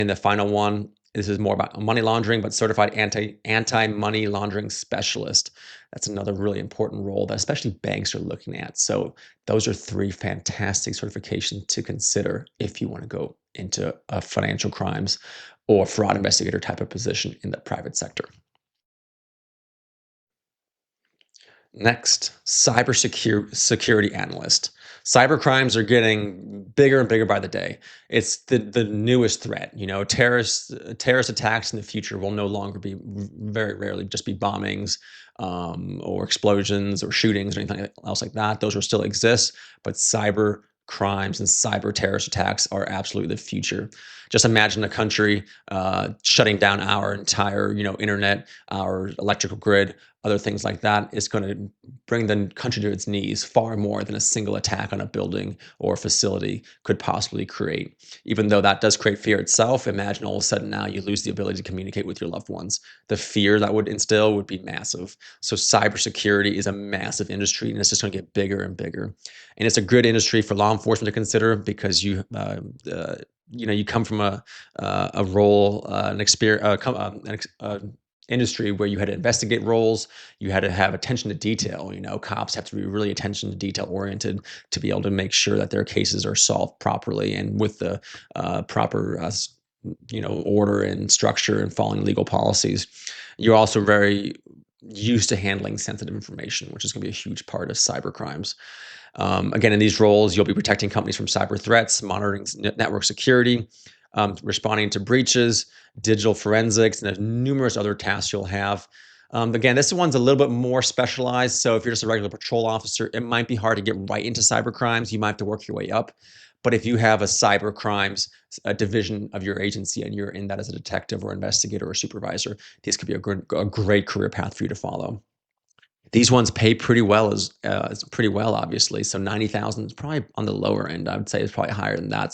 And the final one, this is more about money laundering, but certified anti-money laundering specialist. That's another really important role that especially banks are looking at. So those are 3 fantastic certifications to consider if you want to go into a financial crimes or fraud investigator type of position in the private sector. Next, cybersecurity analyst. Cyber crimes are getting bigger and bigger by the day. It's the newest threat. You know, terrorist attacks in the future will no longer be, very rarely just be bombings, or explosions or shootings or anything else like that. Those will still exist, but cyber crimes and cyber terrorist attacks are absolutely the future. Just imagine a country shutting down our entire, internet, our electrical grid, other things like that. It's going to bring the country to its knees far more than a single attack on a building or a facility could possibly create. Even though that does create fear itself, imagine all of a sudden now you lose the ability to communicate with your loved ones. The fear that would instill would be massive. So cybersecurity is a massive industry, and it's just going to get bigger and bigger. And it's a good industry for law enforcement to consider because you come from a role, an experience, industry where you had to investigate roles, you had to have attention to detail. Cops have to be really attention to detail oriented to be able to make sure that their cases are solved properly and with the proper, order and structure and following legal policies. You're also very used to handling sensitive information, which is going to be a huge part of cyber crimes. Again, in these roles, you'll be protecting companies from cyber threats, monitoring network security, responding to breaches, digital forensics, and there's numerous other tasks you'll have. Again, this one's a little bit more specialized. So if you're just a regular patrol officer, it might be hard to get right into cyber crimes. You might have to work your way up. But if you have a cyber crimes division of your agency and you're in that as a detective or investigator or supervisor, this could be a great career path for you to follow. These ones pay pretty well, obviously. So 90,000 is probably on the lower end. I would say it's probably higher than that.